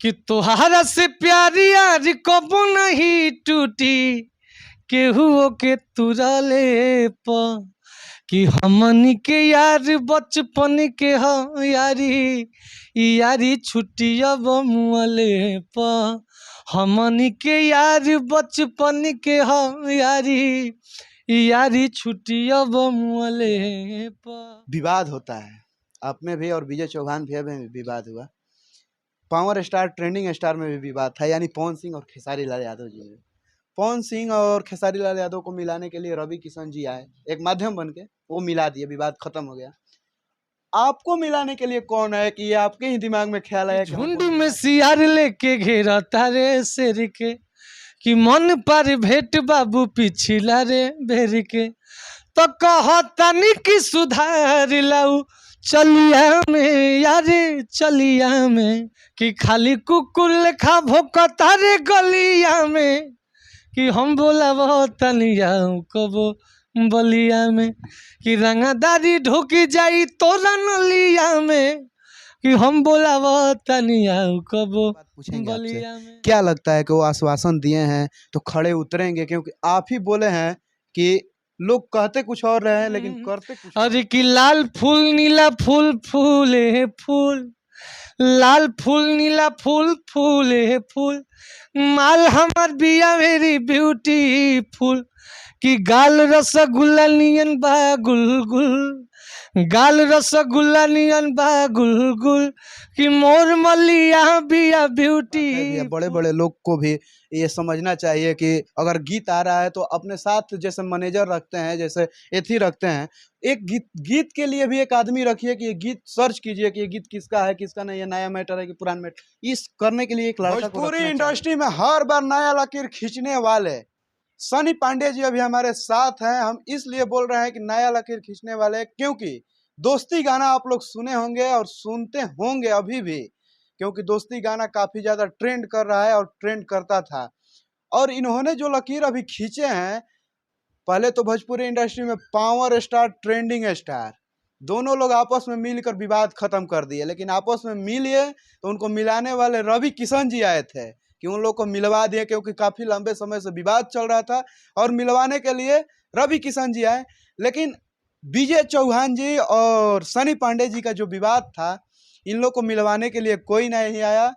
कि तोहारा से प्यारी यार कबो नहीं टूटी केहू के तुरले प कि हमनी के यार बचपन के ह यारी यारी छुट्टी अब मुअले प हमनी के यार बचपन के ह यारी यारी छुट्टी अब मुअले प। विवाद होता है आप में भी और विजय चौहान भैया में भी विवाद हुआ। पावर स्टार ट्रेंडिंग स्टार में भी विवाद था, यानी पवन सिंह और खेसारी लाल यादव जी में। पवन सिंह और खेसारी लाल यादव को मिलाने के लिए रवि किशन जी आए एक माध्यम बन के, वो मिला दिए, विवाद खत्म हो गया। आपको मिलाने के लिए कौन है कि ये आपके ही दिमाग में ख्याल आया कि झुंड में सियार लेके घेरा तारे शेर के कि मन पर भेंट बाबू पिछला रे भेर के तो कहतनी कि सुधार लाऊ चलिया में यारे चलिया में कि खाली कुकुर लेखा भोकता रे गलिया में कि हम बोला तनिया कबो बलिया में कि रंगदारी ढोकी जाई तोरा नलिया में कि हम बोला तनिया कबो पूछेंगे आपसे, बलिया में। क्या लगता है कि वो आश्वासन दिए हैं तो खड़े उतरेंगे? क्योंकि आप ही बोले हैं कि लोग कहते कुछ और रहे हैं लेकिन करते कुछ और। अरे कि लाल फूल नीला फूल फूले फूल लाल फूल नीला फूल फूले फूल माल हमार बिया वेरी ब्यूटीफुल कि गाल रसगुल्ला नियन बा गुलगुल गाल रसगुल्ला नियन बा गुलगुल कि मोर मलिया बिया ब्यूटी। बड़े बड़े लोग को भी ये समझना चाहिए कि अगर गीत आ रहा है तो अपने साथ जैसे मैनेजर रखते हैं, जैसे एथी रखते हैं, एक गीत के लिए भी एक आदमी रखिए कि ये गीत सर्च कीजिए कि ये गीत किसका है किसका नहीं, ये नया मैटर है कि पुराना मैटर। इस करने के लिए एक लड़का पूरी इंडस्ट्री में हर बार नया लकीर खींचने वाले सनी पांडे जी अभी हमारे साथ हैं। हम इसलिए बोल रहे हैं कि नया लकीर खींचने वाले, क्योंकि दोस्ती गाना आप लोग सुने होंगे और सुनते होंगे अभी भी, क्योंकि दोस्ती गाना काफी ज्यादा ट्रेंड कर रहा है और ट्रेंड करता था। और इन्होंने जो लकीर अभी खींचे हैं, पहले तो भोजपुरी इंडस्ट्री में पावर स्टार ट्रेंडिंग स्टार दोनों लोग आपस में मिलकर विवाद खत्म कर दिए, लेकिन आपस में मिलिए तो उनको मिलाने वाले रवि किशन जी आए थे कि उन लोग को मिलवा दिए, क्योंकि काफी लंबे समय से विवाद चल रहा था और मिलवाने के लिए रवि किशन जी आए। लेकिन विजय चौहान जी और सनी पांडे जी का जो विवाद था, इन लोग को मिलवाने के लिए कोई नहीं आया।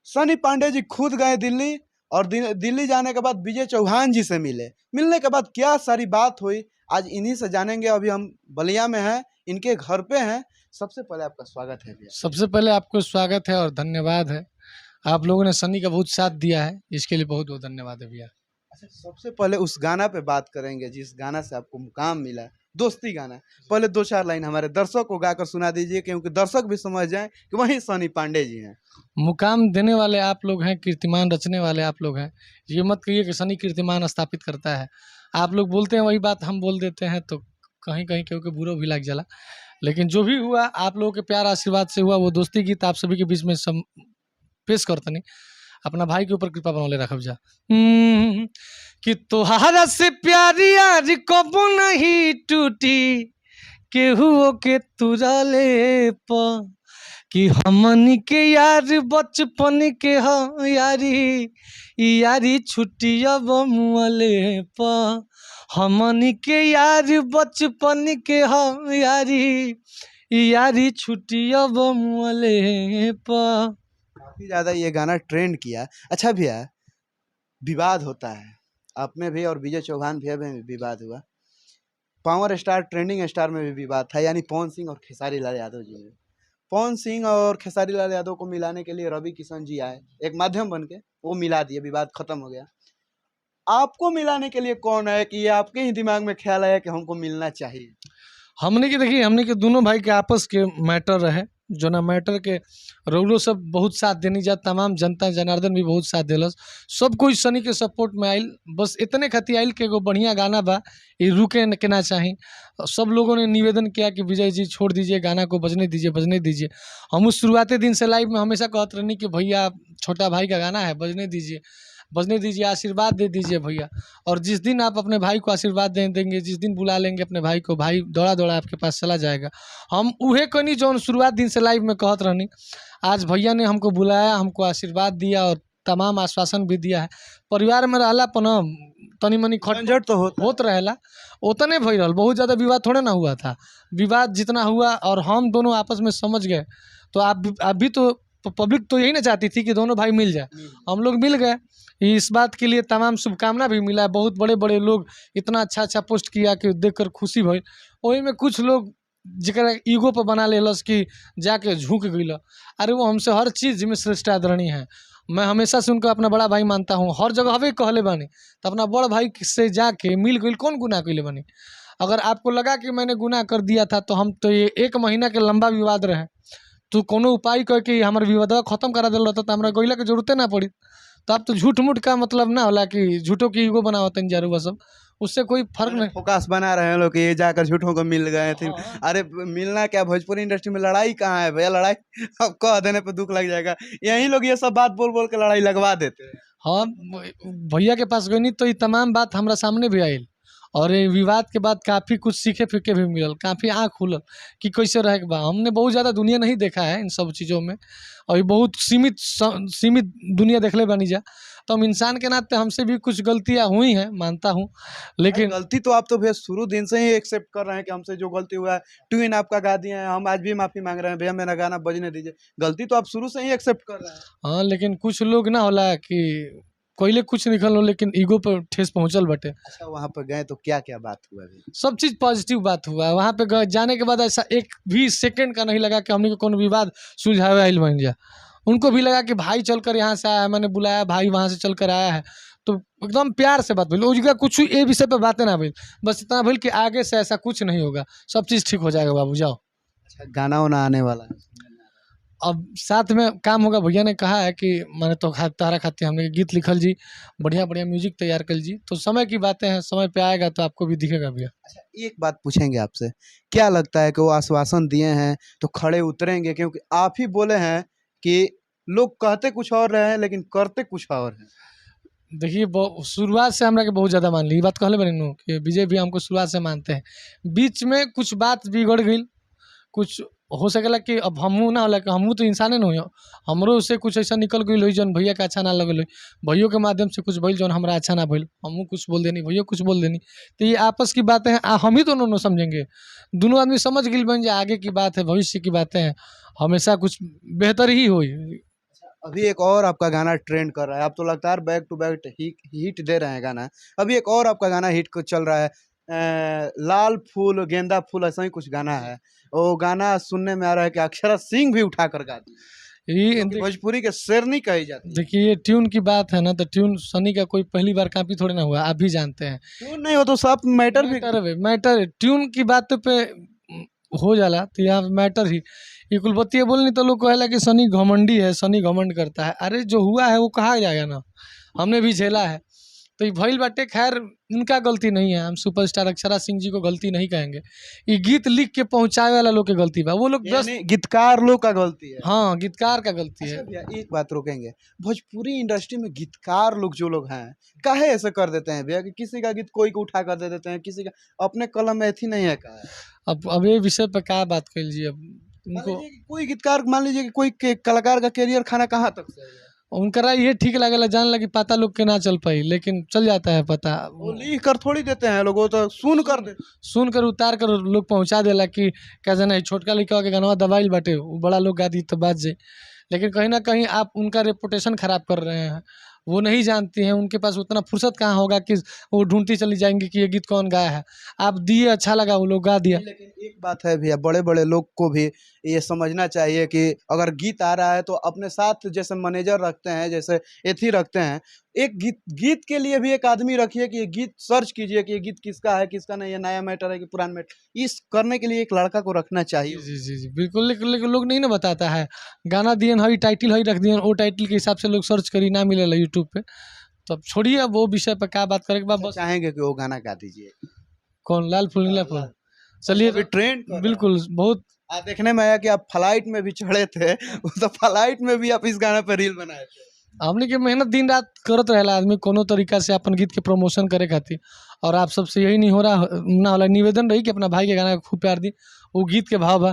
सनी पांडे जी खुद गए दिल्ली और दिल्ली जाने के बाद विजय चौहान जी से मिले। मिलने के बाद क्या सारी बात हुई आज इन्हीं से जानेंगे। अभी हम बलिया में हैं, इनके घर पे हैं। सबसे पहले आपका स्वागत है भैया। सबसे पहले आपको स्वागत है और धन्यवाद है, आप लोगों ने सनी का बहुत साथ दिया है, इसके लिए बहुत बहुत धन्यवाद है भैया। अच्छा, सबसे पहले उस गाना पे बात करेंगे जिस गाना से आपको मुकाम मिला, दोस्ती गाना। पहले 2-4 लाइन हमारे दर्शक को गाकर सुना दीजिए, क्योंकि दर्शक भी समझ जाएं कि वही सनी पांडे जी हैं। मुकाम देने वाले आप लोग हैं, कीर्तिमान रचने वाले आप लोग हैं। ये मत कहिए कि सनी कीर्तिमान स्थापित करता है। आप लोग बोलते हैं वही बात हम बोल देते हैं तो कहीं कहीं क्योंकि बुरा भी लग जाला, लेकिन जो भी हुआ आप लोगों के प्यार आशीर्वाद से हुआ। वो दोस्ती गीत आप सभी के बीच में सब पेश करते नहीं, अपना भाई के ऊपर कृपा बनौले रखब जा। कि तोहारा से प्यारी यार कबो नहीं टूटी केहू के तुरले प कि हमनी के यार बचपन के ह यारी यारी छुट्टी अब मुअले प हमनी के यार बचपन के ह यारी यारी छुट्टी अब मुअले प। काफी ज्यादा ये गाना ट्रेंड किया। अच्छा भैया, विवाद होता है आप में भी और विजय चौहान भैया में भी विवाद हुआ। पावर स्टार ट्रेंडिंग स्टार में भी विवाद था, यानी पवन सिंह और खेसारी लाल यादव जी में। पवन सिंह और खेसारी लाल यादव को मिलाने के लिए रवि किशन जी आए एक माध्यम बन के, वो मिला दिए, विवाद खत्म हो गया। आपको मिलाने के लिए कौन है कि ये आपके ही दिमाग में ख्याल आया कि हमको मिलना चाहिए? हमने के देखिए, हमने के दोनों भाई के आपस के मैटर रहे, जो ना मैटर के रौलो सब बहुत साथ देनी जा, तमाम जनता जनार्दन भी बहुत साथ दिलस, सब कोई सनी के सपोर्ट में आयल। बस इतने खती आयल के एगो बढ़िया गाना बा, ये रुके के ना चाही। सब लोगों ने निवेदन किया कि विजय जी छोड़ दीजिए, गाना को बजने दीजिए, बजने दीजिए। हम उस शुरुआती दिन से लाइव में हमेशा कहते रहनी कि भैया छोटा भाई का गाना है, बजने दीजिए। बजने दीजिए, आशीर्वाद दे दीजिए भैया। और जिस दिन आप अपने भाई को आशीर्वाद दे देंगे, जिस दिन बुला लेंगे अपने भाई को, भाई दौड़ा दौड़ा आपके पास चला जाएगा। हम उहे कनी जो शुरुआत दिन से लाइव में कहत रहनी, आज भैया ने हमको बुलाया, हमको आशीर्वाद दिया और तमाम आश्वासन भी दिया है। परिवार में रहला पर न तनी मनी झंझट तो होत रहेला, उतने भई रहल, बहुत ज़्यादा विवाद थोड़े ना हुआ था। विवाद जितना हुआ और हम दोनों आपस में समझ गए, तो आप भी तो पब्लिक तो यही ना चाहती थी कि दोनों भाई मिल जाए, हम लोग मिल गए। इस बात के लिए तमाम शुभकामना भी मिला है। बहुत बड़े बड़े लोग इतना अच्छा अच्छा पोस्ट किया कि देखकर खुशी भई। वही में कुछ लोग जरा ईगो पर बना लेलस कि जाके झुक गइल। अरे वो हमसे हर चीज़ में श्रेष्ठ आदरणीय है। मैं हमेशा से उनको अपना बड़ा भाई मानता हूँ, हर जगह हवे कहले बानी। तो अपना बड़ भाई से जाके मिल गइल, कौन गुनाह कइले बानी। अगर आपको लगा कि मैंने गुनाह कर दिया था, तो हम तो ये 1 महीना के लंबा विवाद रहे, तो कोनो उपाय करके हमारे विवाद खत्म करा दिल रहता, तो हमरा गइला के जरूरते ना पड़ी। तो आप तो झूठ मूठ का मतलब ना होला कि झूठों की ईगो बनावतन जरूर सब, उससे कोई फर्क नहीं। फोकस बना रहे हैं लोग कि ये जाकर झूठों को मिल गए थे। हाँ। अरे मिलना क्या, भोजपुरी इंडस्ट्री में लड़ाई कहाँ है भैया, लड़ाई अब कह देने पे दुख लग जाएगा। यही लोग ये सब बात बोल बोल के लड़ाई लगवा देते हैं। हाँ, भैया के पास गई तो ये तमाम बात हमारा सामने भी आयल, और ये विवाद के बाद काफ़ी कुछ सीखे फीके भी मिलल, काफ़ी आँख खुलल कि कैसे रहे के बा। हमने बहुत ज़्यादा दुनिया नहीं देखा है इन सब चीज़ों में, और ये बहुत सीमित दुनिया देखले बनी जा। तो हम इंसान के नाते हमसे भी कुछ गलतियाँ हुई हैं, मानता हूँ, लेकिन गलती तो आप तो भैया शुरू दिन से ही एक्सेप्ट कर रहे हैं कि हमसे जो गलती हुआ है, ट्यून आपका गा दिए हैं, हम आज भी माफी मांग रहे हैं, भैया मेरा गाना बजने दीजिए। गलती तो आप शुरू से ही एक्सेप्ट कर रहे हैं। हाँ, लेकिन कुछ लोग ना होला कि कोयले कुछ निकल हो, लेकिन ईगो पर ठेस पहुँचल बटे। अच्छा, वहाँ पर गए तो क्या क्या बात हुआ अभी? सब चीज़ पॉजिटिव बात हुआ है। वहाँ पे जाने के बाद ऐसा एक भी सेकंड का नहीं लगा कि हमने को कोनो विवाद सुलझावे आइल बन जा। उनको भी लगा कि भाई चलकर यहाँ से आया है, मैंने बुलाया, भाई वहाँ से चलकर आया है, तो एकदम प्यार से बात भइल। उसका कुछ ये विषय पे बातें ना भइल, बस इतना भइल कि आगे से ऐसा कुछ नहीं होगा, सब चीज़ ठीक हो जाएगा बाबू, जाओ। अच्छा, गाना वाना आने वाला है? अब साथ में काम होगा। भैया ने कहा है कि मैंने तो तारा खाते हमने गीत लिखल जी, बढ़िया बढ़िया म्यूजिक तैयार कर जी, तो समय की बातें हैं, समय पे आएगा तो आपको भी दिखेगा भैया। अच्छा, एक बात पूछेंगे आपसे, क्या लगता है कि वो आश्वासन दिए हैं तो खड़े उतरेंगे? क्योंकि आप ही बोले हैं कि लोग कहते कुछ और रहे हैं लेकिन करते कुछ और हैं। देखिए, शुरुआत से हमरा के बहुत ज़्यादा मान ली, ये बात कहले बनी नु कि विजय भी हमको शुरुआत से मानते हैं। बीच में कुछ बात बिगड़ गई, कुछ हो सकेला कि अब हमहू ना होला कि हमहू तो इंसाने न हो, हमरो से कुछ ऐसा निकल गई होई जौन भैया के अच्छा ना लगल होई, भैया के माध्यम से कुछ भइल जौन हमरा अच्छा ना भइल, हमहू कुछ बोल देनी, भैया कुछ बोल देनी। तो ये आपस की बातें हैं, हम ही दोनों न समझेंगे, दोनों आदमी समझ गइल बन जाए, आगे की बात है, भविष्य की बातें हैं, हमेशा कुछ बेहतर ही होई। अभी एक और आपका गाना ट्रेंड कर रहा है, आप तो लगातार बैक टू बैक हिट दे रहे हैं गाना। अभी एक और आपका गाना हिट चल रहा है, लाल फूल गेंदा फूल, ऐसा ही कुछ गाना है। वो गाना सुनने में आ रहा है कि अक्षरा सिंह भी उठा कर गा दी, ये क्योंकि भोजपुरी के शेरनी कही जाती है। देखिए, ये ट्यून की बात है ना, तो ट्यून सनी का कोई पहली बार कॉपी थोड़ी ना हुआ, आप भी जानते हैं। क्यों नहीं हो तो सब मैटर भी मैटर ट्यून की बात पे हो जाला, तो यहाँ मैटर ही ये कुल बतिया बोलनी, तो लोग कहेला कि सनी घमंडी है, सनी घमंड करता है। अरे जो हुआ है वो कहा जाएगा ना, हमने भी झेला है, तो ये भइल बाटे। खैर, उनका गलती नहीं है, हम सुपरस्टार अक्षरा सिंह जी को गलती नहीं कहेंगे, ये गीत लिख के पहुंचाए वाला लोग की गलती बा, वो लोग बस। यानी गीतकार लोग का गलती है। हाँ, गीतकार का गलती है। अच्छा भैया, एक बात रोकेंगे, भोजपुरी इंडस्ट्री में गीतकार लोग जो लोग हैं काहे ऐसे कर देते हैं भैया कि किसी का गीत कोई को उठा कर दे देते हैं, किसी का अपने कलम में एथी नहीं है का है? अब ये विषय पर क्या बात कर लीजिए। अब मान उनको लीजिए कि कोई गीतकार, मान लीजिए कि कोई कलाकार का कैरियर खाना कहाँ तक से है? उनकरा ये ठीक लगेला, जान लगी पता लोग के ना चल पाई, लेकिन चल जाता है पता। वो लिख कर थोड़ी देते हैं लोग, वो तो सुन कर दे। सुन कर उतार कर लोग पहुंचा देला कि क्या जाना है, छोटका लड़का के गाना दबाइल बाटे, वो बड़ा लोग गा दी तो बात जाए। लेकिन कहीं ना कहीं आप उनका रेपुटेशन खराब कर रहे हैं, वो नहीं जानती हैं, उनके पास उतना फुर्सत कहाँ होगा कि वो ढूंढती चली जाएंगी कि ये गीत कौन गाया है। आप दिए, अच्छा लगा, वो लोग गा दिया। लेकिन एक बात है भैया, बड़े बड़े लोग को भी ये समझना चाहिए कि अगर गीत आ रहा है तो अपने साथ जैसे मैनेजर रखते हैं, जैसे एथी रखते हैं, एक गीत के लिए भी एक आदमी रखिए कि ये गीत सर्च कीजिए कि ये गीत किसका है किसका नहीं, ये नया मैटर है कि पुराना मैटर, इस करने के लिए एक लड़का को रखना चाहिए। जी जी जी बिल्कुल, लेकिन लोग नहीं ना बताता है। गाना दिए हई टाइटिल हई रख दिए, वो टाइटिल के हिसाब से लोग सर्च करी, ना मिलेला यूट्यूब पे। तो अब छोड़िए, अब वो विषय पर क्या बात करें, बस। चाहेंगे कि वो गाना गा दीजिए। कौन, लाल फूल नीला फूल? चलिए, अभी ट्रेंड बिल्कुल, बहुत देखने में आया कि आप फ्लाइट में भी चढ़े थे, तो फ्लाइट में भी आप इस गाना पे रील बनाए थे। हमनी के मेहनत दिन रात करत रहेला आदमी कोनो तरीका से अपन गीत के प्रमोशन करे खातिर। और आप सबसे यही नहीं हो रहा ना होला निवेदन रही कि अपना भाई के गाना को खूब प्यार दी। वो गीत के भाव बा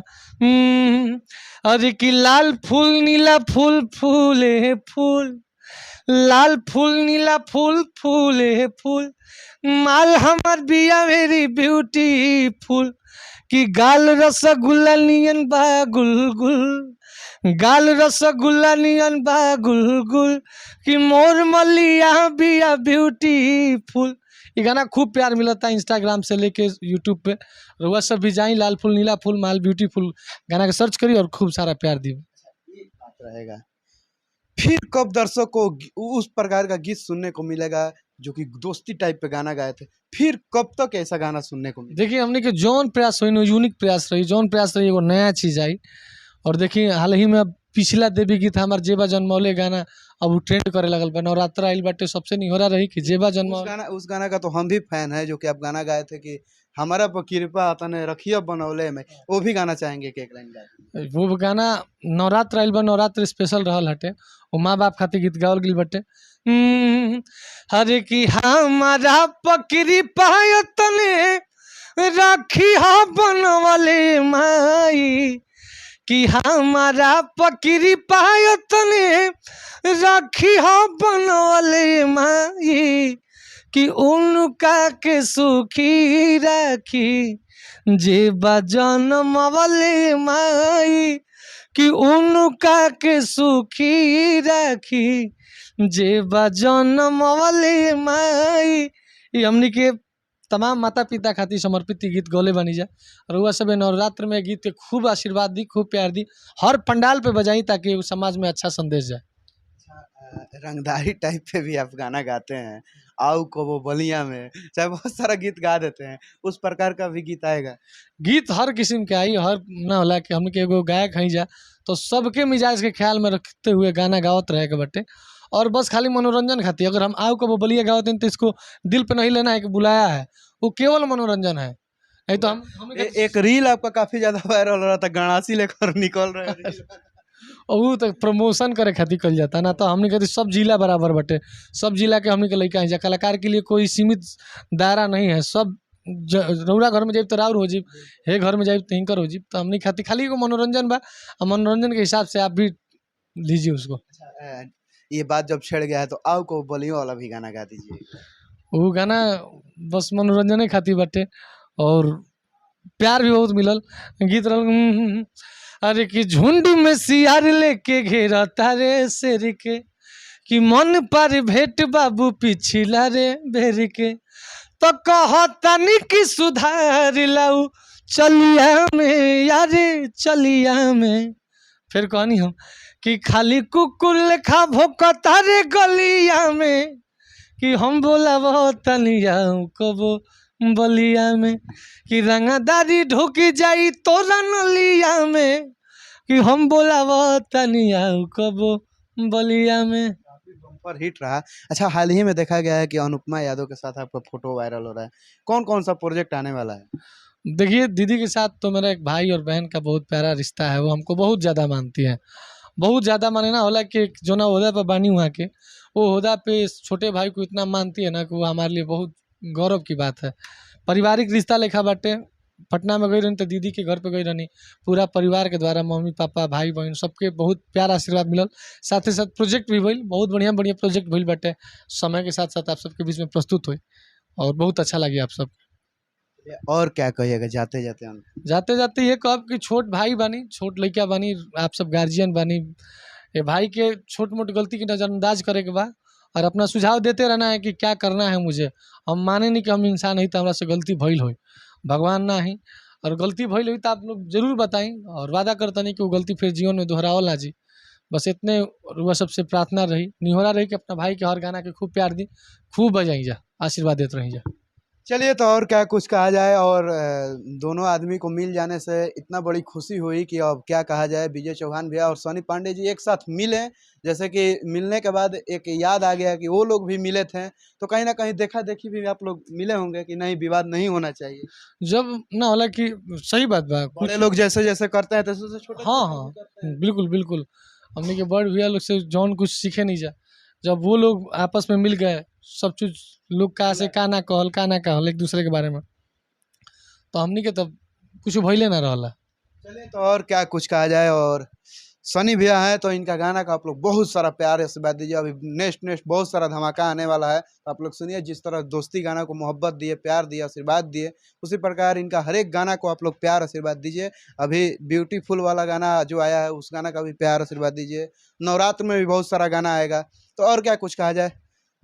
अरे कि लाल फूल नीला फूल फूले फूल, लाल फूल नीला फूल फूले फूल, माल हमर बिया वेरी ब्यूटीफुल, कि गाल रसगुल्ला नियन बा गुलगुल, गाल रसगुल्ला नियन बा गुलगुल, कि मोर मलिया बिया ब्यूटीफुल। ये गाना खूब प्यार मिला था इंस्टाग्राम से लेके यूट्यूब पे। रउआ सब भी जाई लाल फूल नीला फूल माल ब्यूटीफुल गाना के सर्च करी और खूब सारा प्यार दी। ये बात रहेगा। फिर कब दर्शक को उस प्रकार का गीत सुनने को मिलेगा जो कि दोस्ती टाइप पे गाना गाए थे? फिर कब तक ऐसा गाना सुनने को मिलेगा? देखिए हमने के जौन प्रयास हुई यूनिक प्रयास रही, जौन प्रयास रही एगो नया चीज आई। और देखिए हाल ही में पिछला देवी गीत हमार जेबा जन्मौले गाना अब ट्रेंड करे लगल बा। नवरात्र आइल बाटे, सबसे निहोरा रही कि जेबा जन्मौले उस गाना का तो हम भी फैन है जो कि आप गाना गाए थे कि हमारा पर कृपा तने रखियो बनौले में, वो भी गाना चाहेंगे कि एक लाइन गाए? वो गाना नवरात्र आइल बा, नवरात्र स्पेशल रहल हटे, वो माँ बाप खातिर गीत गावल गेल बटे। हरे कि हमारा पकड़ी पायतने राखी हा बनवले माई, कि हमारा पकड़ी पायतने राखी हा बनवले माई, कि उनका के सुखी राखी जेबा जनमवले माई, कि उनका के सुखी राखी जेबा जनमवले माई। ये हमनी के तमाम माता पिता खातिर समर्पित गीत गौले बनी जा। और वह सब नवरात्र में गीत के खूब आशीर्वाद दी, खूब प्यार दी, हर पंडाल पे बजाई ताकि समाज में अच्छा संदेश जाए। रंगदारी टाइप पे भी आप गाना गाते हैं, आओ को वो बलिया में, चाहे बहुत सारा गीत गा देते हैं, उस प्रकार का भी गीत आएगा? गीत हर किस्म के आई, हर ना होला कि हमके एगो गायक हई जा तो सबके मिजाज के ख्याल में रखते हुए गाना गावत रहे के बटे। और बस खाली मनोरंजन खातिर अगर हम आओ को वो बलिया गावते हैं तो इसको दिल पे नहीं लेना है कि बुलाया है, वो केवल मनोरंजन है। नहीं तो हम एक रील आपका काफी ज्यादा वायरल हो रहा था, गणासी लेकर निकल रहे हैं। वो तो प्रमोशन करे खातिर कल जाता ना, तो हमने कहते सब जिला बराबर बटे, सब जिला के हमने के लड़का है। कलाकार के लिए कोई सीमित दायरा नहीं है, सब रौरा घर में जाइब तो राउर हो जीब, हे घर में जाइब तो हिंकर हो जीब। तो हमने खातिर खाली को मनोरंजन बा, और मनोरंजन के हिसाब से आप भी लीजिए उसको। ये बात जब छिड़ गया है तो आओ को बलियों वाला भी गाना गा दीजिए। वो गाना बस मनोरंजन खातिर बटे और प्यार भी बहुत मिलल। गीत रहल अरे कि झुंड में सियार लेके घेरा तारे शेर के, कि मन पर भेंट बाबू पिछला रे भेर के, तो कहतनी कि सुधार लाऊ चलिया में यारे चलिया में। फिर कहनी हम कि खाली कुकुर लेखा भोकता रे गलिया में, कि हम बोला तनिया कबो बलिया में, कि रंगदारी ढुक जाई तोरा नलिया में, कि हम बोला तनिया कबो बलिया में। पर हिट रहा। अच्छा, हाल ही में देखा गया है कि अनुपमा यादव के साथ आपका फोटो वायरल हो रहा है, कौन कौन सा प्रोजेक्ट आने वाला है? देखिए दीदी के साथ तो मेरा एक भाई और बहन का बहुत प्यारा रिश्ता है, वो हमको बहुत ज़्यादा मानती है, बहुत ज़्यादा माने ना होला कि जो ना ओहदा पे बानी वहाँ के, वो ओहदा पे छोटे भाई को इतना मानती है ना कि वो हमारे लिए बहुत गौरव की बात है। पारिवारिक रिश्ता लेखा बाटे। पटना में गई रहनी तो दीदी के घर पे गई रहनी, पूरा परिवार के द्वारा मम्मी पापा भाई बहन सबके बहुत प्यार आशीर्वाद मिलल। साथ ही साथ प्रोजेक्ट भी भइल, बहुत बढ़िया बढ़िया प्रोजेक्ट भइल बाटे, समय के साथ साथ आप सबके बीच में प्रस्तुत हुई और बहुत अच्छा लगी आप सब। और क्या कहिएगा जाते जाते हम? जाते जाते ये कहब कि छोट भाई बानी, छोट लड़का बानी, आप सब गार्जियन बानी, ये भाई के छोट मोट गलती की नज़रअंदाज करे के बा और अपना सुझाव देते रहना है कि क्या करना है मुझे। हम माने नहीं कि हम इंसान ही तो हमरा से गलती भइल हो, भगवान ना ही, और गलती भइल हुई तो आप लोग जरूर बताई और वादा करता नहीं कि वो गलती फिर जीवन में दोहरावल ना जी। बस इतने वह सबसे प्रार्थना रही, निहोरा रही कि अपना भाई के हर गाना के खूब प्यार दी, खूब बजाई जा, आशीर्वाद देते रही जा। चलिए, तो और क्या कुछ कहा जाए। और दोनों आदमी को मिल जाने से इतना बड़ी खुशी हुई कि अब क्या कहा जाए। विजय चौहान भैया और सनी पांडे जी एक साथ मिले, जैसे कि मिलने के बाद एक याद आ गया कि वो लोग भी मिले थे, तो कहीं ना कहीं देखा देखी भी आप लोग मिले होंगे कि नहीं, विवाद नहीं होना चाहिए। जब ना होला कि सही बात बा, बड़े लोग जैसे जैसे करते हैं तैसे छोटे हाँ हाँ बिल्कुल बिल्कुल, हमने के बड़ भैया लोग से जौन कुछ सीखे नहीं जा, जब वो लोग आपस में मिल गए, सब चीज लोग का से का ना कहल एक दूसरे के बारे में, तो हमनी के तब कुछ भइले ना रहला। चलिए तो और क्या कुछ कहा जाए। और सनी भैया हैं तो इनका गाना का आप लोग बहुत सारा प्यार आशीर्वाद दीजिए। अभी नेक्स्ट बहुत सारा धमाका आने वाला है, तो आप लोग सुनिए। जिस तरह दोस्ती गाना को मोहब्बत दिए, प्यार दिए, आशीर्वाद दिए, उसी प्रकार इनका हर एक गाना को आप लोग प्यार आशीर्वाद दीजिए। अभी ब्यूटीफुल वाला गाना जो आया है उस गाना का भी प्यार आशीर्वाद दीजिए। नवरात्र में भी बहुत सारा गाना आएगा। तो और क्या कुछ कहा जाए।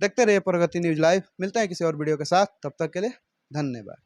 देखते रहिए प्रगति न्यूज़ लाइव। मिलते हैं किसी और वीडियो के साथ, तब तक के लिए धन्यवाद।